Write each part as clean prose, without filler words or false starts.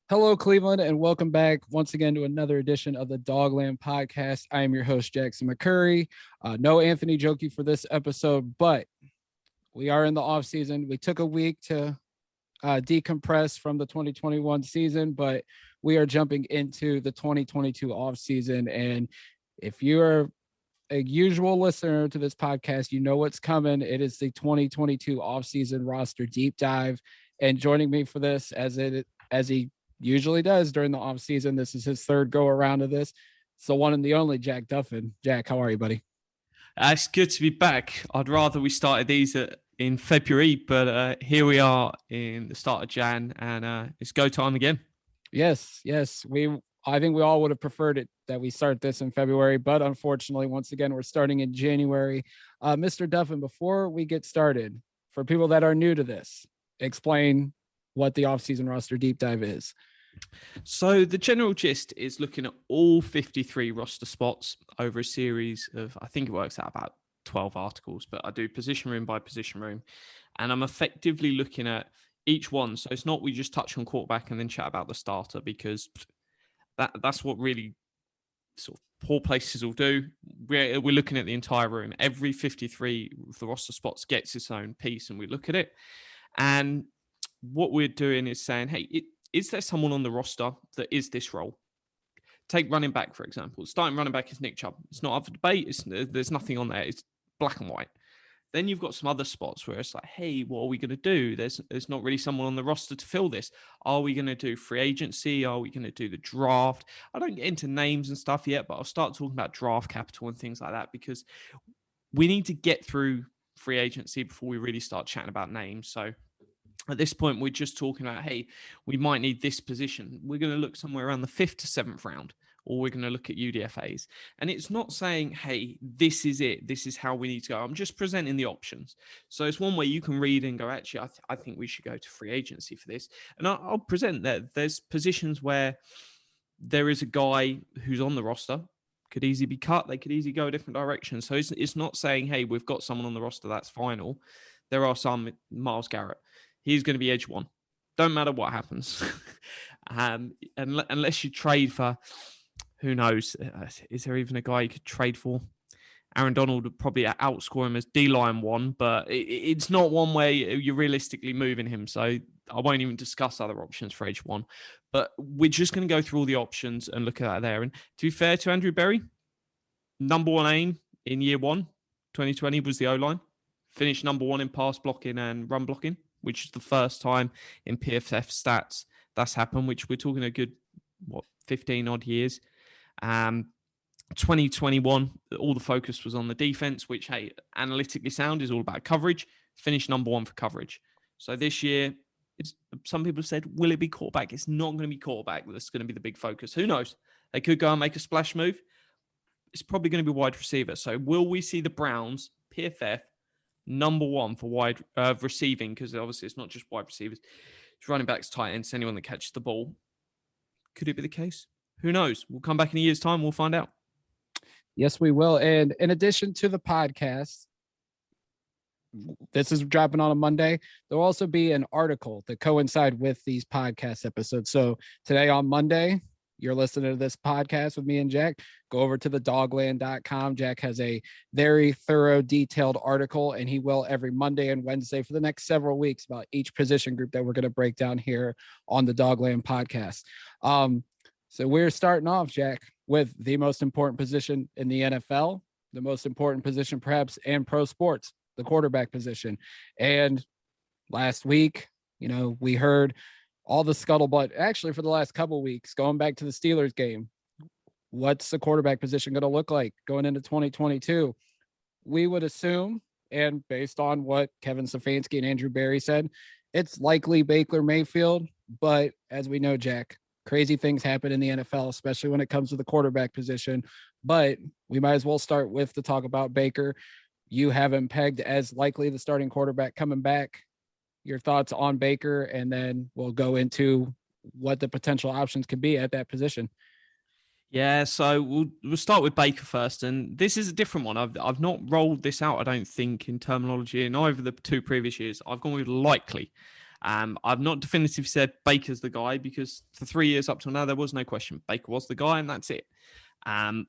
Hello, Cleveland, and welcome back once again to another edition of the Dogland Podcast. I am your host, Jackson McCurry. No Anthony Jokey for this episode, but we are in the off season. We took a week to decompress from the 2021 season, but we are jumping into the 2022 off season. And if you're a usual listener to this podcast, you know what's coming. It is the 2022 offseason roster deep dive. And joining me for this, as he usually does during the offseason, this is his third go around of this. It's the one and the only Jack Duffin. Jack, how are you, buddy? It's good to be back. I'd rather we started these in February, but here we are in the start of Jan, and it's go time again. Yes. I think we all would have preferred it that we start this in February, but unfortunately, once again, we're starting in January. Mr. Duffin, before we get started, for people that are new to this, explain what the offseason roster deep dive is. So the general gist is looking at all 53 roster spots over a series of, I think it works out about 12 articles, but I do position room by position room, and I'm effectively looking at each one. So it's not we just touch on quarterback and then chat about the starter, because that's what really sort of poor places will do. We're looking at the entire room. Every 53 of the roster spots gets its own piece, and we look at it. And what we're doing is saying, hey, is there someone on the roster that is this role? Take running back, for example. Starting running back is Nick Chubb. It's not up for debate. There's nothing on there. It's black and white. Then you've got some other spots where it's like, hey, what are we going to do? There's not really someone on the roster to fill this. Are we going to do free agency? Are we going to do the draft? I don't get into names and stuff yet, but I'll start talking about draft capital and things like that, because we need to get through free agency before we really start chatting about names. So at this point, we're just talking about, hey, we might need this position. We're going to look somewhere around the 5th to 7th round, or we're going to look at UDFAs. And it's not saying, hey, this is it. This is how we need to go. I'm just presenting the options. So it's one way you can read and go, actually, I think we should go to free agency for this. And I'll present that there's positions where there is a guy who's on the roster, could easily be cut. They could easily go a different direction. So it's not saying, hey, we've got someone on the roster that's final. There are some, Myles Garrett. He's going to be edge one. Don't matter what happens. Unless you trade for, who knows, is there even a guy you could trade for? Aaron Donald would probably outscore him as D-line one, but it's not one way you're realistically moving him. So I won't even discuss other options for edge one. But we're just going to go through all the options and look at that there. And to be fair to Andrew Berry, number one aim in year one, 2020, was the O-line. Finished number one in pass blocking and run blocking, which is the first time in PFF stats that's happened, which we're talking a good, 15 odd years. 2021, all the focus was on the defense, which, hey, analytically sound is all about coverage. Finished number one for coverage. So this year, some people said, will it be quarterback? It's not going to be quarterback. That's going to be the big focus. Who knows? They could go and make a splash move. It's probably going to be wide receiver. So will we see the Browns, PFF, number one for wide receiving? Because obviously it's not just wide receivers. It's running backs, tight ends, anyone that catches the ball. Could it be the case? Who knows? We'll come back in a year's time. We'll find out. Yes, we will. And in addition to the podcast, this is dropping on a Monday. There'll also be an article to coincide with these podcast episodes. So today on Monday, you're listening to this podcast with me and Jack, go over to the dogland.com. Jack has a very thorough, detailed article, and he will every Monday and Wednesday for the next several weeks about each position group that we're going to break down here on the Dogland podcast. So we're starting off, Jack, with the most important position in the NFL, the most important position perhaps in pro sports, the quarterback position. And last week, we heard all the scuttlebutt actually for the last couple of weeks, going back to the Steelers game. What's the quarterback position going to look like going into 2022? We would assume, and based on what Kevin Stefanski and Andrew Berry said, it's likely Baker Mayfield. But as we know, Jack, crazy things happen in the NFL, especially when it comes to the quarterback position. But we might as well start with the talk about Baker. You have him pegged as likely the starting quarterback coming back. Your thoughts on Baker, and then we'll go into what the potential options could be at that position. Yeah, so we'll start with Baker first, and this is a different one. I've not rolled this out, I don't think, in terminology, and over the two previous years, I've gone with likely. I've not definitively said Baker's the guy because for 3 years up till now, there was no question. Baker was the guy and that's it.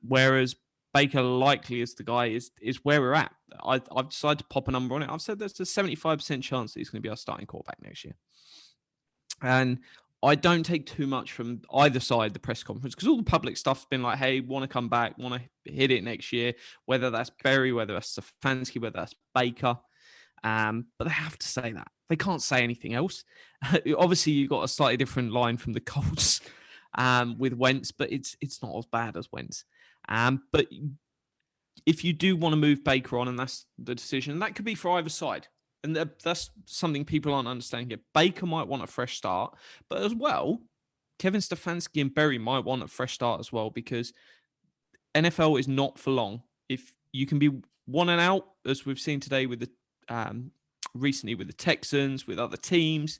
Whereas Baker likely is the guy is where we're at. I've decided to pop a number on it. I've said there's a 75% chance that he's going to be our starting quarterback next year. And I don't take too much from either side, the press conference, because all the public stuff's been like, hey, want to come back, want to hit it next year, whether that's Berry, whether that's Stefanski, whether that's Baker. But they have to say that. They can't say anything else. Obviously, you've got a slightly different line from the Colts with Wentz, but it's not as bad as Wentz. But if you do want to move Baker on, and that's the decision, that could be for either side. And that's something people aren't understanding here. Baker might want a fresh start, but as well, Kevin Stefanski and Berry might want a fresh start as well, because NFL is not for long. If you can be 1-and-out, as we've seen today with the recently with the Texans, with other teams,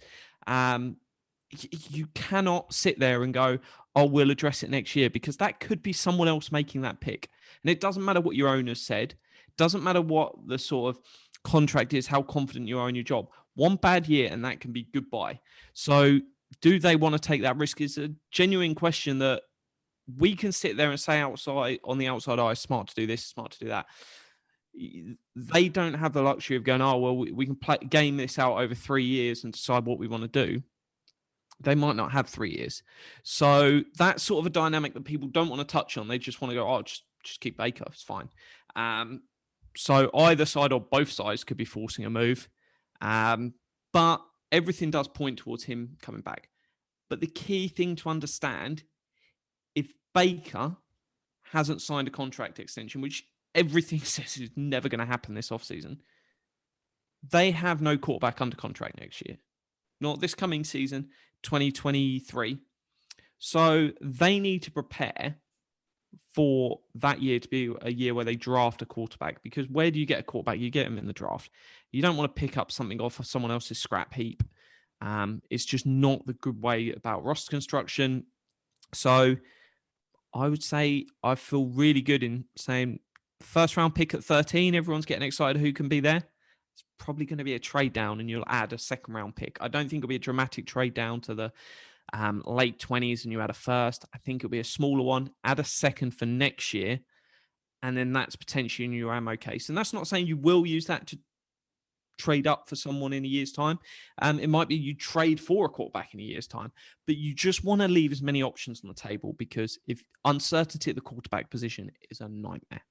you cannot sit there and go, oh, we'll address it next year, because that could be someone else making that pick. And it doesn't matter what your owner said. It doesn't matter what the sort of contract is, how confident you are in your job. One bad year and that can be goodbye. So do they want to take that risk? It's a genuine question that we can sit there and say outside on the outside, oh, it's smart to do this, smart to do that. They don't have the luxury of going, oh, well, we can game this out over 3 years and decide what we want to do. They might not have 3 years. So that's sort of a dynamic that people don't want to touch on. They just want to go, oh, just keep Baker. It's fine. So either side or both sides could be forcing a move. But everything does point towards him coming back. But the key thing to understand, if Baker hasn't signed a contract extension, which everything says is never going to happen this offseason, they have no quarterback under contract next year. Not this coming season, 2023. So they need to prepare for that year to be a year where they draft a quarterback, because where do you get a quarterback? You get him in the draft. You don't want to pick up something off of someone else's scrap heap. It's just not the good way about roster construction. So I would say I feel really good in saying first round pick at 13. Everyone's getting excited who can be there. It's probably going to be a trade down and you'll add a second round pick. I don't think it'll be a dramatic trade down to the late 20s and you add a first. I think it'll be a smaller one, add a second for next year, and then that's potentially in your ammo case. And that's not saying you will use that to trade up for someone in a year's time. It might be you trade for a quarterback in a year's time, but you just want to leave as many options on the table, because if uncertainty at the quarterback position is a nightmare.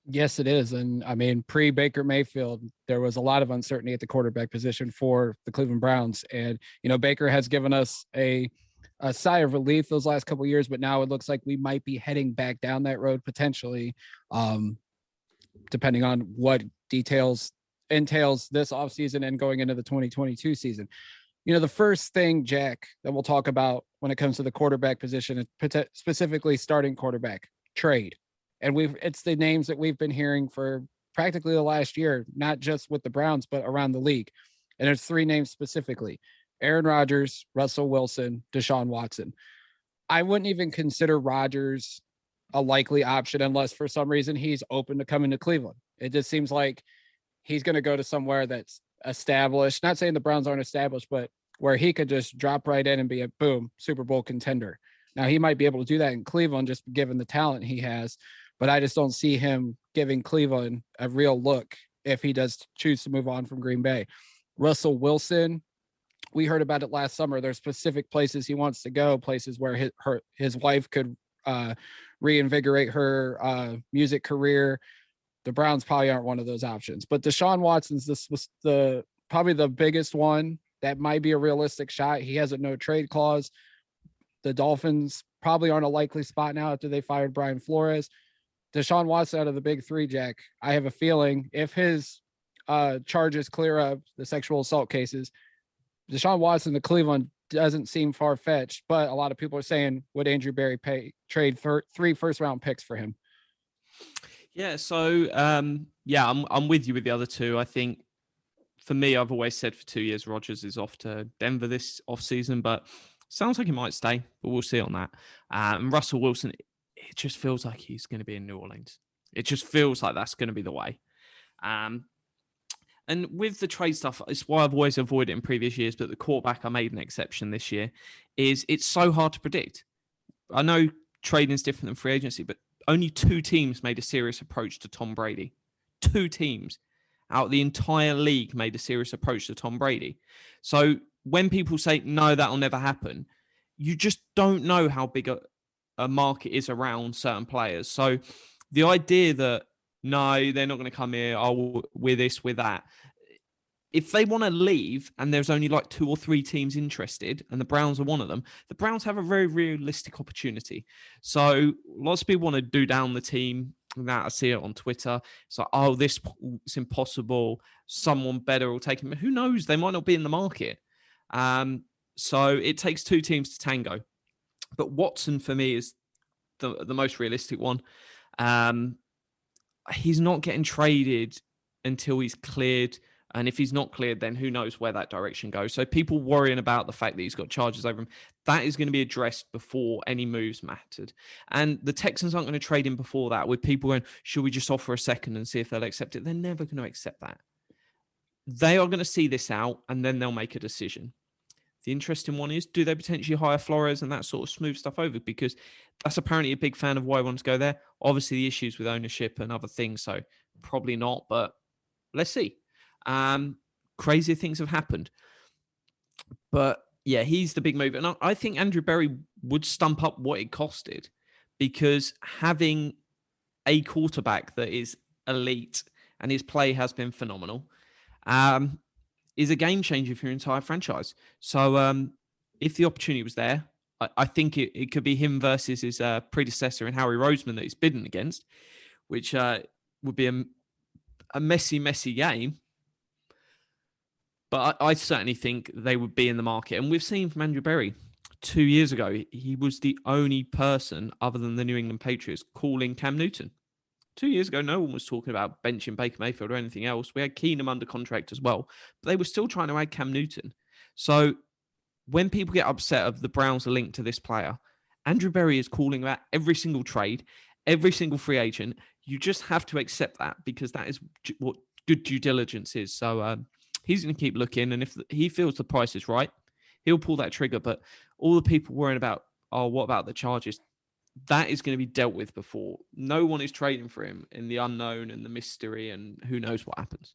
Yes, it is. And I mean, pre-Baker Mayfield, there was a lot of uncertainty at the quarterback position for the Cleveland Browns. And, you know, Baker has given us a sigh of relief those last couple of years, but now it looks like we might be heading back down that road potentially, depending on what entails this offseason and going into the 2022 season. You know, the first thing, Jack, that we'll talk about when it comes to the quarterback position, specifically starting quarterback, trade. And it's the names that we've been hearing for practically the last year, not just with the Browns, but around the league. And there's 3 names specifically: Aaron Rodgers, Russell Wilson, Deshaun Watson. I wouldn't even consider Rodgers a likely option unless for some reason he's open to coming to Cleveland. It just seems like he's going to go to somewhere that's established. Not saying the Browns aren't established, but where he could just drop right in and be a boom Super Bowl contender. Now, he might be able to do that in Cleveland just given the talent he has. But I just don't see him giving Cleveland a real look if he does choose to move on from Green Bay. Russell Wilson, we heard about it last summer. There's specific places he wants to go, places where his wife could reinvigorate her music career. The Browns probably aren't one of those options. But Deshaun Watson's this was probably the biggest one that might be a realistic shot. He has a no trade clause. The Dolphins probably aren't a likely spot now after they fired Brian Flores. Deshaun Watson out of the big 3, Jack, I have a feeling if his charges clear up, the sexual assault cases, Deshaun Watson to Cleveland doesn't seem far-fetched, but a lot of people are saying, would Andrew Berry trade for 3 first-round picks for him? Yeah, so, I'm with you with the other 2. I think, for me, I've always said for 2 years, Rodgers is off to Denver this offseason, but sounds like he might stay, but we'll see on that. And Russell Wilson, it just feels like he's going to be in New Orleans. It just feels like that's going to be the way. And with the trade stuff, it's why I've always avoided it in previous years, but the quarterback, I made an exception this year, is it's so hard to predict. I know trading is different than free agency, but only 2 teams made a serious approach to Tom Brady. 2 teams out of the entire league made a serious approach to Tom Brady. So when people say, no, that'll never happen, you just don't know how big a market is around certain players. So the idea that, no, they're not going to come here, oh, we're this, we're that. If they want to leave and there's only like 2 or 3 teams interested and the Browns are one of them, the Browns have a very realistic opportunity. So lots of people want to do down the team. That I see it on Twitter. It's like, oh, this is impossible. Someone better will take him. Who knows? They might not be in the market. So it takes 2 teams to tango. But Watson, for me, is the most realistic one. He's not getting traded until he's cleared. And if he's not cleared, then who knows where that direction goes. So people worrying about the fact that he's got charges over him, that is going to be addressed before any moves mattered. And the Texans aren't going to trade him before that, with people going, should we just offer a second and see if they'll accept it? They're never going to accept that. They are going to see this out and then they'll make a decision. The interesting one is, do they potentially hire Flores and that sort of smooth stuff over? Because that's apparently a big fan of why I want to go there. Obviously, the issues with ownership and other things, so probably not, but let's see. Crazier things have happened. But yeah, he's the big move. And I think Andrew Berry would stump up what it costed, because having a quarterback that is elite and his play has been phenomenal is a game changer for your entire franchise. So if the opportunity was there, I think it could be him versus his predecessor in Howie Roseman that he's bidden against, which would be a messy game. But I certainly think they would be in the market. And we've seen from Andrew Berry 2 years ago, he was the only person other than the New England Patriots calling Cam Newton. 2 years ago, no one was talking about benching Baker Mayfield or anything else. We had Keenum under contract as well, but they were still trying to add Cam Newton. So when people get upset of the Browns are linked to this player, Andrew Berry is calling about every single trade, every single free agent. You just have to accept that, because that is what good due diligence is. So he's going to keep looking, and if he feels the price is right, he'll pull that trigger. But all the people worrying about, oh, what about the charges? That is going to be dealt with before. No one is trading for him in the unknown and the mystery, and who knows what happens.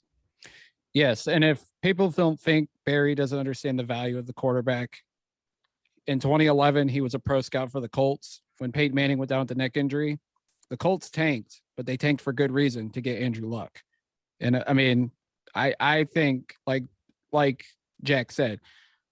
Yes, and if people don't think Barry doesn't understand the value of the quarterback, in 2011, he was a pro scout for the Colts. When Peyton Manning went down with the neck injury, the Colts tanked, but they tanked for good reason, to get Andrew Luck. And I mean, I think, like Jack said,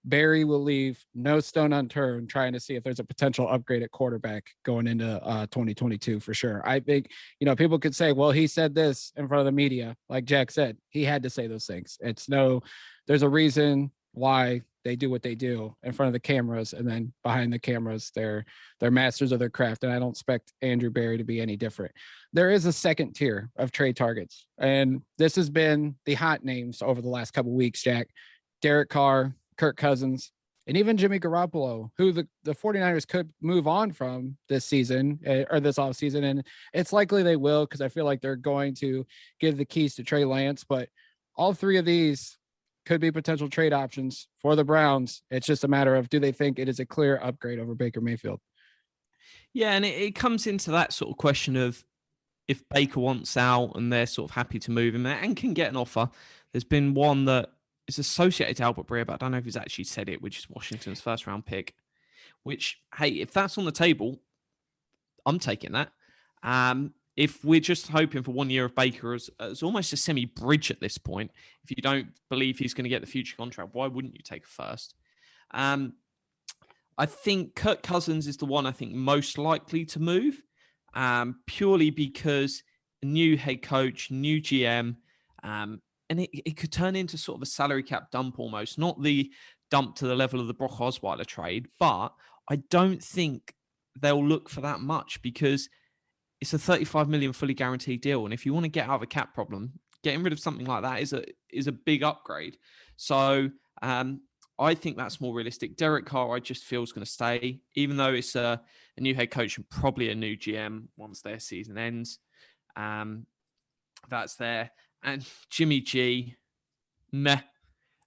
Barry will leave no stone unturned trying to see if there's a potential upgrade at quarterback going into 2022 for sure. I think, people could say, well, he said this in front of the media. Like Jack said, he had to say those things. There's a reason why they do what they do in front of the cameras, and then behind the cameras, they're masters of their craft. And I don't expect Andrew Berry to be any different. There is a second tier of trade targets, and this has been the hot names over the last couple of weeks, Jack. Derek Carr, Kirk Cousins, and even Jimmy Garoppolo, who the 49ers could move on from this season or this offseason. And it's likely they will, because I feel like they're going to give the keys to Trey Lance. But all 3 of these could be potential trade options for the Browns. It's just a matter of, do they think it is a clear upgrade over Baker Mayfield? Yeah, and it comes into that sort of question of, if Baker wants out and they're sort of happy to move him and can get an offer. There's been one that is associated to Albert Breer, but I don't know if he's actually said it, which is Washington's first round pick, which, hey, if that's on the table, I'm taking that. If we're just hoping for 1 year of Baker as almost a semi-bridge at this point, if you don't believe he's going to get the future contract, why wouldn't you take a first? I think Kirk Cousins is the one I think most likely to move, purely because a new head coach, new GM, and it could turn into sort of a salary cap dump almost, not the dump to the level of the Brock Osweiler trade, but I don't think they'll look for that much, because it's a $35 million fully guaranteed deal. And if you want to get out of a cap problem, getting rid of something like that is a big upgrade. So I think that's more realistic. Derek Carr, I just feel, is going to stay, even though it's a new head coach and probably a new GM once their season ends. That's there. And Jimmy G, meh.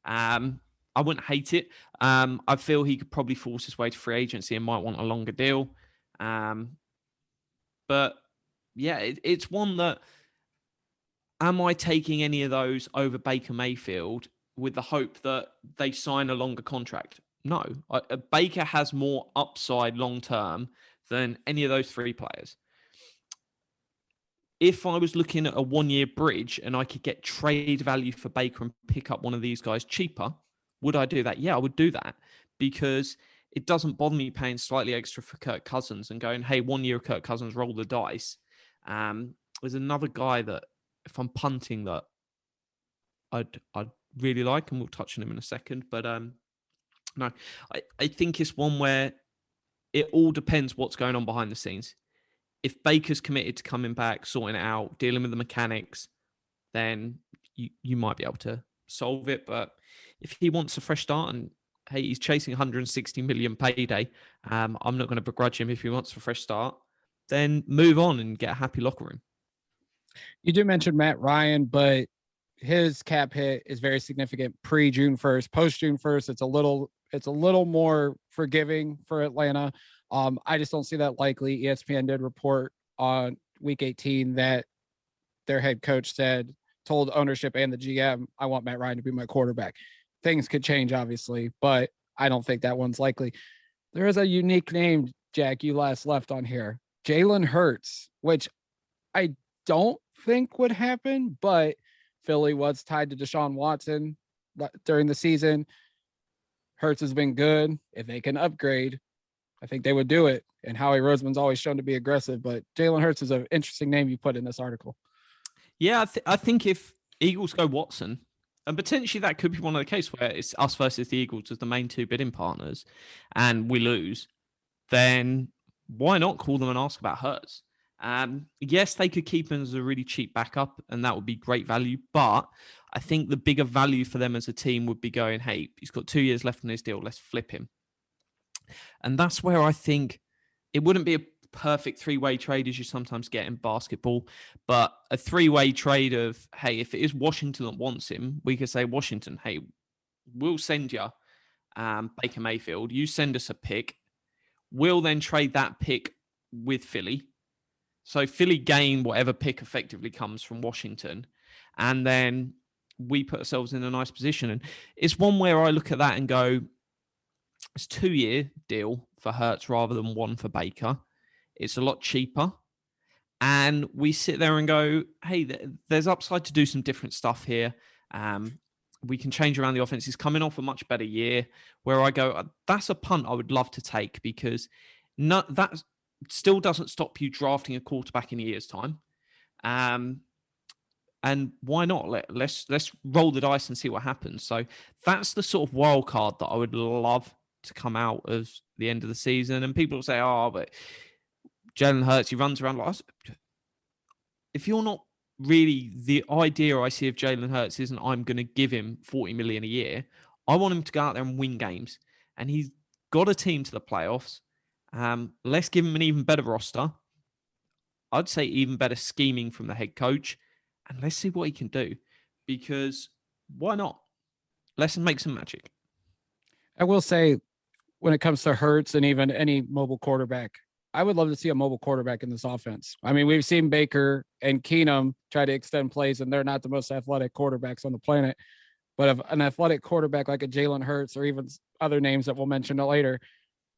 I wouldn't hate it. I feel he could probably force his way to free agency and might want a longer deal. But yeah, it's one that, am I taking any of those over Baker Mayfield with the hope that they sign a longer contract? No. Baker has more upside long-term than any of those three players. If I was looking at a one-year bridge and I could get trade value for Baker and pick up one of these guys cheaper, would I do that? Yeah, I would do that, because it doesn't bother me paying slightly extra for Kirk Cousins and going, hey, 1 year of Kirk Cousins, roll the dice. There's another guy that, if I'm punting, that I'd really like, and we'll touch on him in a second. But no, I think it's one where it all depends what's going on behind the scenes. If Baker's committed to coming back, sorting it out, dealing with the mechanics, then you might be able to solve it. But if he wants a fresh start and, hey, he's chasing 160 million payday, I'm not going to begrudge him if he wants a fresh start. Then move on and get a happy locker room. You do mention Matt Ryan, but his cap hit is very significant pre-June 1st. Post-June 1st, it's a little more forgiving for Atlanta. I just don't see that likely. ESPN did report on week 18 that their head coach told ownership and the GM, I want Matt Ryan to be my quarterback. Things could change, obviously, but I don't think that one's likely. There is a unique name, Jack, you last left on here, Jalen Hurts, which I don't think would happen, but Philly was tied to Deshaun Watson during the season. Hurts has been good. If they can upgrade, I think they would do it. And Howie Roseman's always shown to be aggressive, but Jalen Hurts is an interesting name you put in this article. Yeah, I think if Eagles go Watson, and potentially that could be one of the cases where it's us versus the Eagles as the main two bidding partners, and we lose, then why not call them and ask about Hurts? Yes, they could keep him as a really cheap backup, and that would be great value. But I think the bigger value for them as a team would be going, hey, he's got 2 years left on his deal. Let's flip him. And that's where I think it wouldn't be a perfect three-way trade as you sometimes get in basketball, but a three-way trade of, hey, if it is Washington that wants him, we could say, Washington, hey, we'll send you Baker Mayfield. You send us a pick. We'll then trade that pick with Philly. So Philly gain whatever pick effectively comes from Washington. And then we put ourselves in a nice position. And it's one where I look at that and go, it's a 2-year deal for Hurts rather than one for Baker. It's a lot cheaper. And we sit there and go, hey, there's upside to do some different stuff here. We can change around the offense. He's coming off a much better year, where I go, that's a punt I would love to take, because that still doesn't stop you drafting a quarterback in a year's time. And why not? Let's roll the dice and see what happens. So that's the sort of wild card that I would love to come out of the end of the season. And people will say, oh, but Jalen Hurts, he runs around like... If you're not really... The idea I see of Jalen Hurts isn't I'm going to give him $40 million a year. I want him to go out there and win games. And he's got a team to the playoffs. Let's give him an even better roster. I'd say even better scheming from the head coach. And let's see what he can do. Because why not? Let's make some magic. I will say, when it comes to Hurts and even any mobile quarterback, I would love to see a mobile quarterback in this offense. I mean, we've seen Baker and Keenum try to extend plays, and they're not the most athletic quarterbacks on the planet. But if an athletic quarterback like a Jalen Hurts, or even other names that we'll mention later,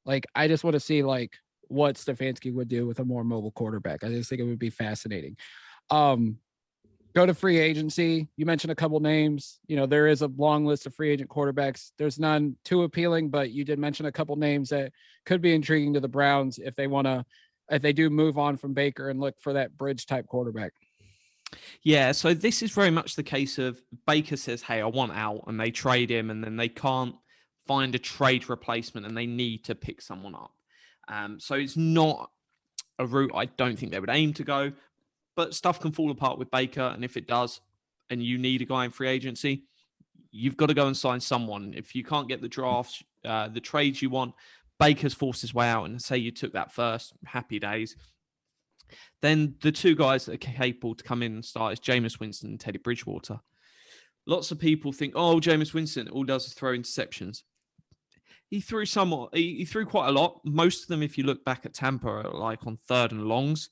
like, I just want to see like what Stefanski would do with a more mobile quarterback. I just think it would be fascinating. Go to free agency. You mentioned a couple names. You know, there is a long list of free agent quarterbacks. There's none too appealing, but you did mention a couple names that could be intriguing to the Browns if they do move on from Baker and look for that bridge type quarterback. Yeah, so this is very much the case of Baker says, hey, I want out, and they trade him, and then they can't find a trade replacement and they need to pick someone up. So it's not a route I don't think they would aim to go. But stuff can fall apart with Baker, and if it does, and you need a guy in free agency, you've got to go and sign someone. If you can't get the drafts, the trades you want, Baker's forced his way out, and say you took that first, happy days. Then the two guys that are capable to come in and start is Jameis Winston and Teddy Bridgewater. lots of people think, oh, Jameis Winston all does is throw interceptions. He threw he threw quite a lot. Most of them, if you look back at Tampa, are like on 3rd and longs.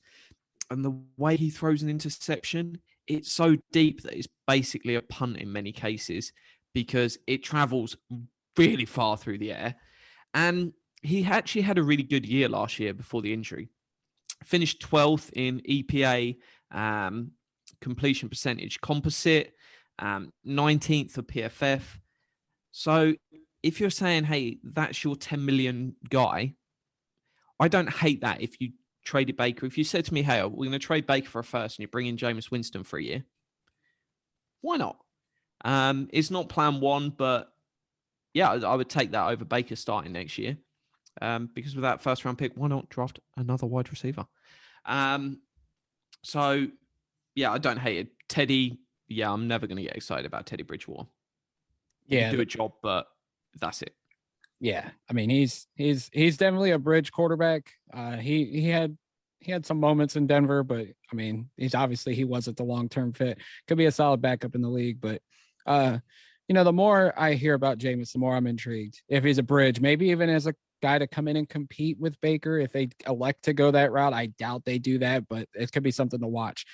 And the way he throws an interception, it's so deep that it's basically a punt in many cases because it travels really far through the air. And he actually had a really good year last year before the injury. Finished 12th in EPA completion percentage composite, 19th for PFF. So if you're saying, hey, that's your 10 million guy, I don't hate that if you traded Baker. If you said to me, hey, we're going to trade Baker for a first and you bring in Jameis Winston for a year, why not? It's not plan one, but yeah, I would take that over Baker starting next year. Because with that first round pick, why not draft another wide receiver? So yeah, I don't hate it. Teddy, yeah, I'm never going to get excited about Teddy Bridgewater. Yeah, he do a job, but that's it. Yeah, I mean he's definitely a bridge quarterback. He had some moments in Denver, but I mean he wasn't the long-term fit. Could be a solid backup in the league, but the more I hear about Jameis, the more I'm intrigued. If he's a bridge, maybe even as a guy to come in and compete with Baker, if they elect to go that route, I doubt they do that, but it could be something to watch.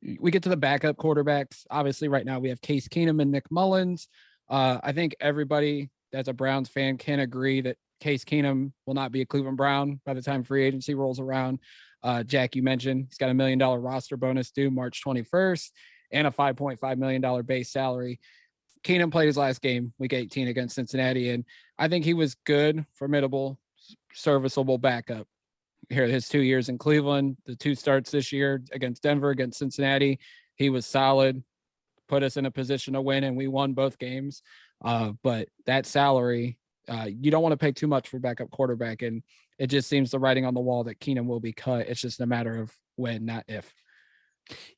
We get to the backup quarterbacks. Obviously, right now we have Case Keenum and Nick Mullins. I think everybody that's a Browns fan can agree that Case Keenum will not be a Cleveland Brown by the time free agency rolls around. Jack, you mentioned he's got $1 million roster bonus due March 21st and a $5.5 million base salary. Keenum played his last game, week 18 against Cincinnati, and I think he was good, formidable, serviceable backup. Here, his 2 years in Cleveland, the 2 starts this year against Denver, against Cincinnati, he was solid, put us in a position to win, and we won both games. But that salary, you don't want to pay too much for backup quarterback, and it just seems the writing on the wall that Keenum will be cut. It's just a matter of when, not if.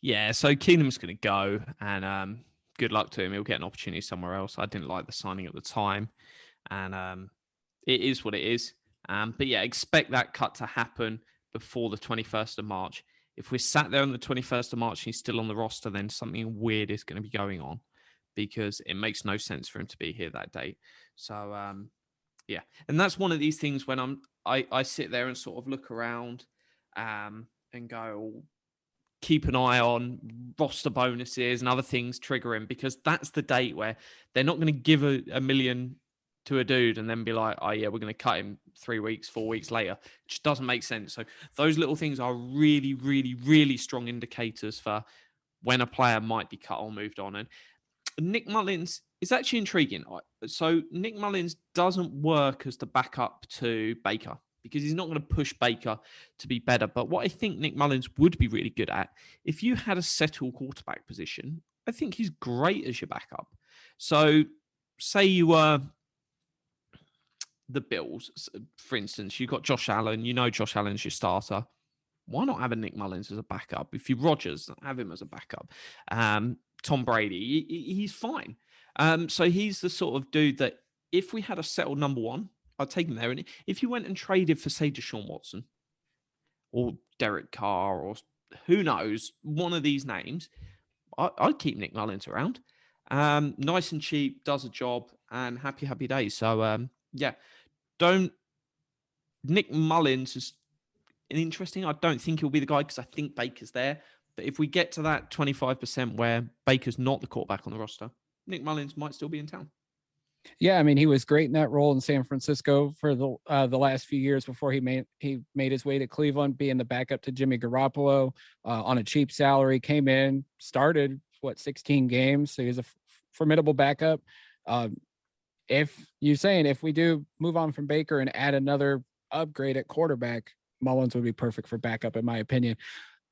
Yeah, so Keenum's going to go, and good luck to him. He'll get an opportunity somewhere else. I didn't like the signing at the time, and it is what it is. But yeah, expect that cut to happen before the 21st of March. If we're sat there on the 21st of March and he's still on the roster, then something weird is going to be going on because it makes no sense for him to be here that date. So, yeah. And that's one of these things when I sit there and sort of look around and go, keep an eye on roster bonuses and other things triggering, because that's the date where they're not going to give a million to a dude and then be like, oh yeah, we're going to cut him 3 weeks, 4 weeks later. It just doesn't make sense. So those little things are really, really, really strong indicators for when a player might be cut or moved on. And Nick Mullins is actually intriguing. So Nick Mullins doesn't work as the backup to Baker because he's not going to push Baker to be better. But what I think Nick Mullins would be really good at, if you had a settled quarterback position, I think he's great as your backup. So say you were the Bills, for instance, you've got Josh Allen, Josh Allen's your starter. Why not have a Nick Mullins as a backup? If you're Rodgers, have him as a backup. Tom Brady, he's fine. So he's the sort of dude that if we had a settled number one, I'd take him there. And if you went and traded for, say, Deshaun Watson or Derek Carr or who knows, one of these names, I'd keep Nick Mullins around. Nice and cheap, does a job, and happy days. So, yeah, Nick Mullins is interesting. I don't think he'll be the guy because I think Baker's there. But if we get to that 25% where Baker's not the quarterback on the roster, Nick Mullins might still be in town. Yeah, I mean, he was great in that role in San Francisco for the last few years before he made his way to Cleveland, being the backup to Jimmy Garoppolo on a cheap salary. Came in, started 16 games, so he's a formidable backup. If we do move on from Baker and add another upgrade at quarterback, Mullins would be perfect for backup, in my opinion.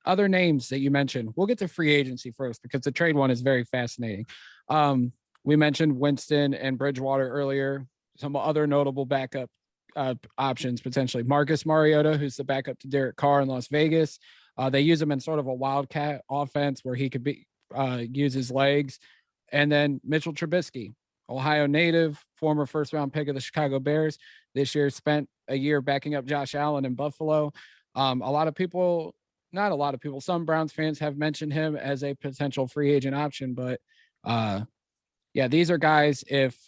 Other names that you mentioned, we'll get to free agency first because the trade one is very fascinating. We mentioned Winston and Bridgewater earlier. Some other notable backup options, potentially Marcus Mariota, who's the backup to Derek Carr in Las Vegas. They use him in sort of a wildcat offense where he could use his legs. And then Mitchell Trubisky, Ohio native, former first-round pick of the Chicago Bears. This year spent a year backing up Josh Allen in Buffalo. Not a lot of people, some Browns fans have mentioned him as a potential free agent option, but Yeah, these are guys, if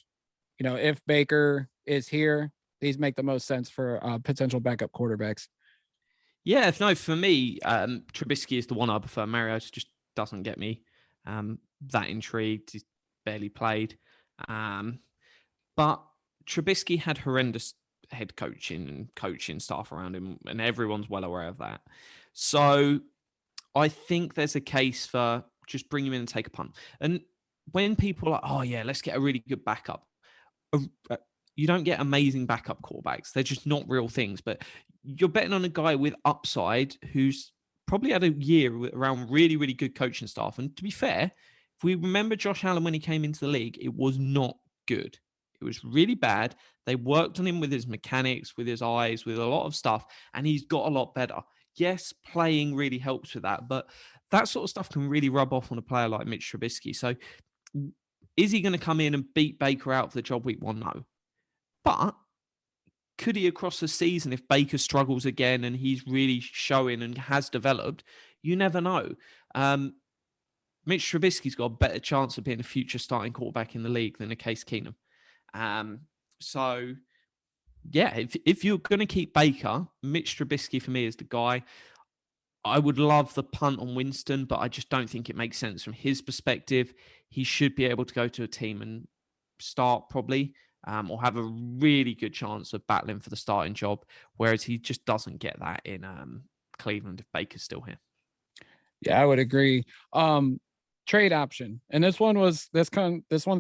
Baker is here, these make the most sense for potential backup quarterbacks. Yeah, no, for me, Trubisky is the one I prefer. Mariota just doesn't get me that intrigued. He's barely played. But Trubisky had horrendous head coaching and coaching staff around him, and everyone's well aware of that. So I think there's a case for just bring him in and take a punt. And when people are like, oh, yeah, let's get a really good backup, you don't get amazing backup quarterbacks. They're just not real things. But you're betting on a guy with upside who's probably had a year around really, really good coaching staff. And to be fair, if we remember Josh Allen when he came into the league, it was not good. It was really bad. They worked on him with his mechanics, with his eyes, with a lot of stuff, and he's got a lot better. Yes, playing really helps with that, but that sort of stuff can really rub off on a player like Mitch Trubisky. So is he going to come in and beat Baker out for the job week 1? No. But could he across the season, if Baker struggles again and he's really showing and has developed, you never know. Mitch Trubisky's got a better chance of being a future starting quarterback in the league than a Case Keenum. So, yeah, if you're going to keep Baker, Mitch Trubisky for me is the guy. I would love the punt on Winston, but I just don't think it makes sense from his perspective. He should be able to go to a team and start probably, or have a really good chance of battling for the starting job, whereas he just doesn't get that in Cleveland if Baker's still here. Yeah, I would agree. Trade option, and this one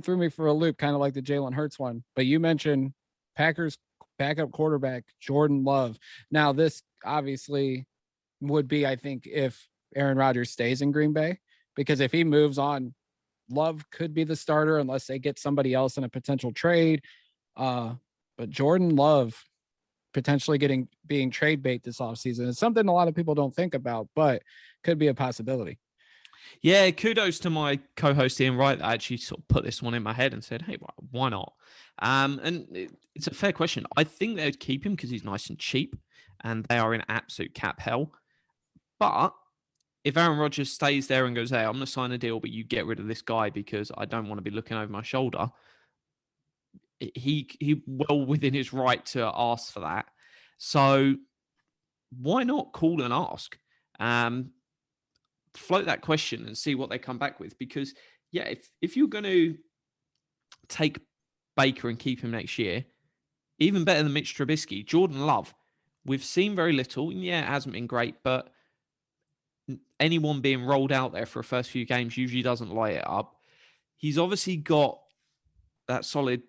threw me for a loop, kind of like the Jalen Hurts one. But you mentioned Packers backup quarterback Jordan Love. Now, this obviously would be, I think, if Aaron Rodgers stays in Green Bay, because if he moves on, Love could be the starter unless they get somebody else in a potential trade. But Jordan Love potentially being trade bait this offseason is something a lot of people don't think about, but could be a possibility. Yeah, kudos to my co-host Ian Wright that actually sort of put this one in my head and said, hey, why not? And it's a fair question. I think they would keep him because he's nice and cheap and they are in absolute cap hell. But if Aaron Rodgers stays there and goes, hey, I'm going to sign a deal, but you get rid of this guy because I don't want to be looking over my shoulder, he well within his right to ask for that. So why not call and ask? Float that question and see what they come back with. Because, yeah, if you're going to take Baker and keep him next year, even better than Mitch Trubisky, Jordan Love, we've seen very little. Yeah, it hasn't been great, but anyone being rolled out there for a first few games usually doesn't light it up. He's obviously got that solid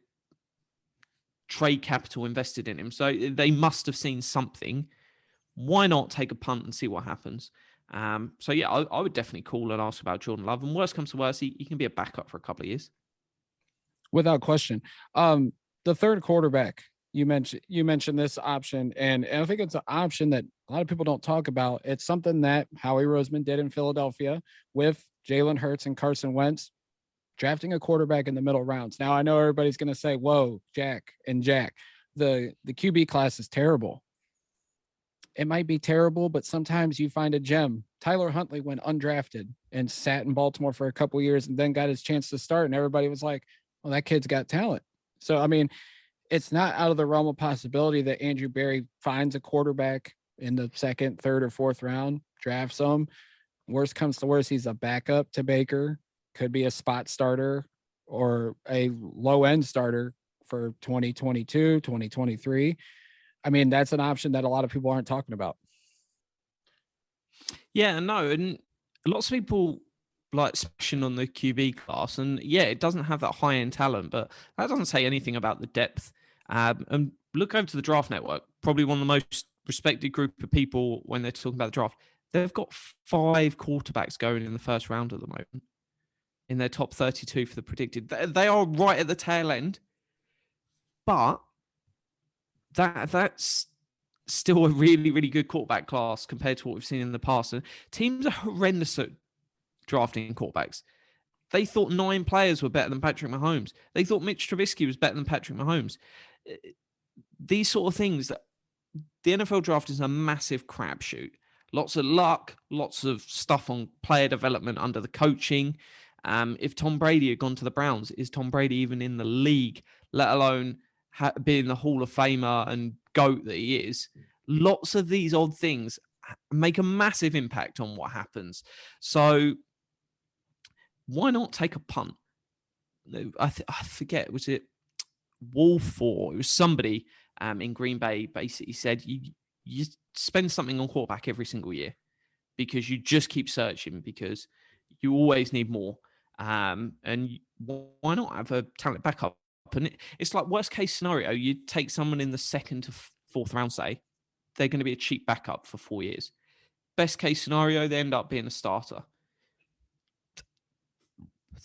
trade capital invested in him. So they must have seen something. Why not take a punt and see what happens? So, yeah, I would definitely call and ask about Jordan Love. And worst comes to worst, he can be a backup for a couple of years. Without question. The third quarterback, you mentioned this option, and I think it's an option that a lot of people don't talk about. It's something that Howie Roseman did in Philadelphia with Jalen Hurts and Carson Wentz, drafting a quarterback in the middle rounds. Now, I know everybody's going to say, whoa, Jack, the QB class is terrible. It might be terrible, but sometimes you find a gem. Tyler Huntley went undrafted and sat in Baltimore for a couple of years and then got his chance to start. And everybody was like, well, that kid's got talent. So, I mean, it's not out of the realm of possibility that Andrew Berry finds a quarterback in the second, third, or fourth round, drafts him. Worst comes to worst, he's a backup to Baker, could be a spot starter or a low-end starter for 2022, 2023. I mean, that's an option that a lot of people aren't talking about. Yeah, no, and lots of people like smashing on the QB class, and yeah, it doesn't have that high-end talent, but that doesn't say anything about the depth. And look over to the Draft Network, probably one of the most respected group of people when they're talking about the draft. They've got 5 quarterbacks going in the first round at the moment in their top 32 for the predicted. They are right at the tail end, but that's still a really, really good quarterback class compared to what we've seen in the past. And teams are horrendous at drafting quarterbacks. They thought 9 players were better than Patrick Mahomes. They thought Mitch Trubisky was better than Patrick Mahomes. These sort of things, the NFL draft is a massive crapshoot. Lots of luck, lots of stuff on player development under the coaching. If Tom Brady had gone to the Browns, is Tom Brady even in the league, let alone being the Hall of Famer and GOAT that he is? Lots of these odd things make a massive impact on what happens. So why not take a punt? I forget, was it Wolf or it was somebody in Green Bay basically said you spend something on quarterback every single year because you just keep searching because you always need more. And why not have a talent backup? And it's like worst case scenario, you take someone in the second to fourth round, say, they're going to be a cheap backup for 4 years. Best case scenario, they end up being a starter.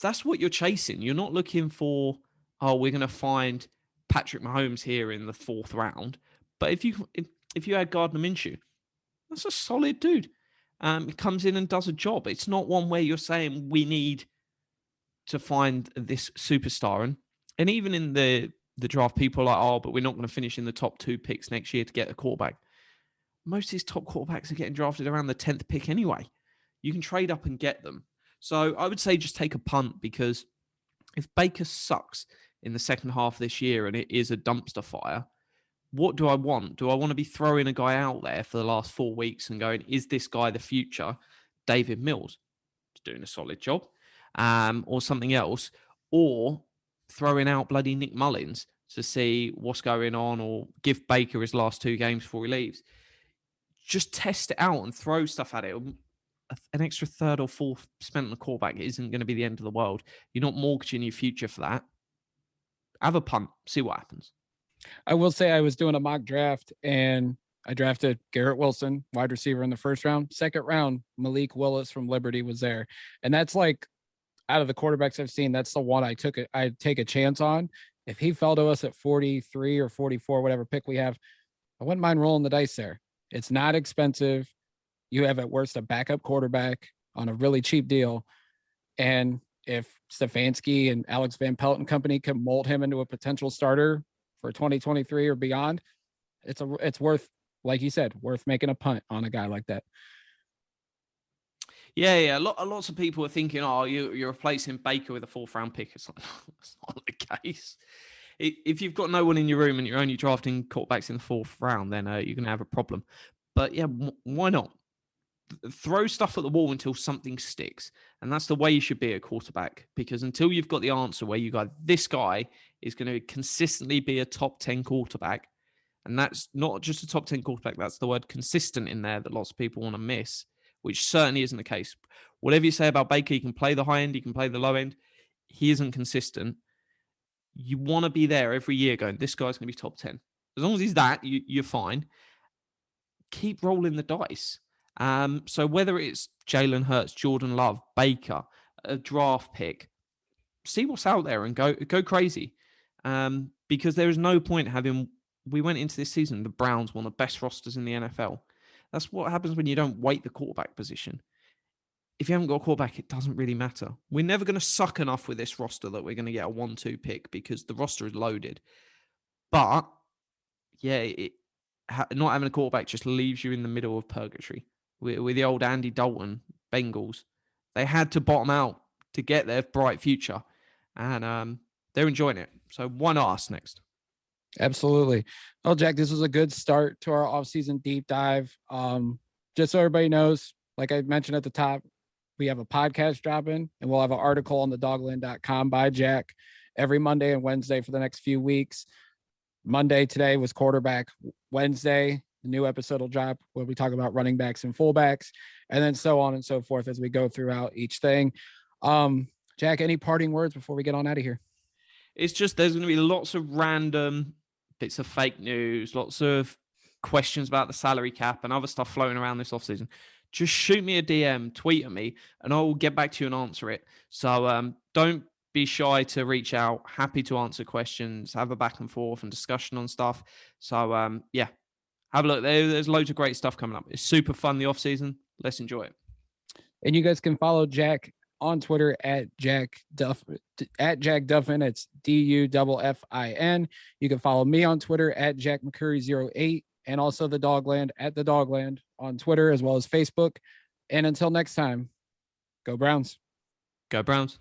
That's what you're chasing. You're not looking for, we're going to find Patrick Mahomes here in the fourth round. But if you had Gardner Minshew, that's a solid dude. He comes in and does a job. It's not one where you're saying we need to find this superstar. And even in the draft, people are like, but we're not going to finish in the top 2 picks next year to get a quarterback. Most of these top quarterbacks are getting drafted around the 10th pick anyway. You can trade up and get them. So I would say just take a punt, because if Baker sucks in the second half of this year and it is a dumpster fire, what do I want? Do I want to be throwing a guy out there for the last 4 weeks and going, is this guy the future? David Mills is doing a solid job, or something else, or throwing out bloody Nick Mullins to see what's going on, or give Baker his last 2 games before he leaves. Just test it out and throw stuff at it. An extra third or fourth spent on the quarterback isn't going to be the end of the world. You're not mortgaging your future for that. Have a punt, see what happens. I will say I was doing a mock draft and I drafted Garrett Wilson, wide receiver, in the first round. Second round, Malik Willis from Liberty was there. And that's like, out of the quarterbacks I've seen, that's the one I'd take a chance on. If he fell to us at 43 or 44, whatever pick we have, I wouldn't mind rolling the dice there. It's not expensive. You have at worst a backup quarterback on a really cheap deal. And if Stefanski and Alex Van Pelt and company can mold him into a potential starter for 2023 or beyond, it's worth, like you said, worth making a punt on a guy like that. Yeah. Lots of people are thinking, you're replacing Baker with a 4th round pick. It's like, that's not the case. If you've got no one in your room and you're only drafting quarterbacks in the 4th round, then you're going to have a problem. But yeah, why not? Throw stuff at the wall until something sticks. And that's the way you should be a quarterback, because until you've got the answer where you go, this guy is going to consistently be a top 10 quarterback. And that's not just a top 10 quarterback. That's the word consistent in there that lots of people want to miss, which certainly isn't the case. Whatever you say about Baker, he can play the high end, he can play the low end. He isn't consistent. You want to be there every year going, this guy's going to be top 10. As long as he's that, you're fine. Keep rolling the dice. So whether it's Jalen Hurts, Jordan Love, Baker, a draft pick, see what's out there and go crazy. Because there is no point we went into this season, the Browns, one of the best rosters in the NFL. That's what happens when you don't weight the quarterback position. If you haven't got a quarterback, it doesn't really matter. We're never going to suck enough with this roster that we're going to get a 1-2 pick, because the roster is loaded. But yeah, not having a quarterback just leaves you in the middle of purgatory. With the old Andy Dalton Bengals, they had to bottom out to get their bright future, and they're enjoying it. So why not us next? Absolutely. Well, Jack, this was a good start to our offseason deep dive. Just so everybody knows, like I mentioned at the top, we have a podcast dropping, and we'll have an article on thedogland.com by Jack every Monday and Wednesday for the next few weeks. Monday today was quarterback. Wednesday, the new episode will drop where we talk about running backs and fullbacks, and then so on and so forth as we go throughout each thing. Jack, any parting words before we get on out of here? It's just, there's going to be lots of random bits of fake news, lots of questions about the salary cap and other stuff floating around this offseason. Just shoot me a DM, tweet at me, and I will get back to you and answer it. So don't be shy to reach out. Happy to answer questions, have a back and forth and discussion on stuff. So yeah, have a look. There's loads of great stuff coming up. It's super fun, the offseason. Let's enjoy it. And you guys can follow Jack on Twitter at Jack Duffin. It's DUFFIN. You can follow me on Twitter at Jack McCurry08, and also the Dogland at the Dogland on Twitter as well as Facebook. And until next time, go Browns. Go Browns.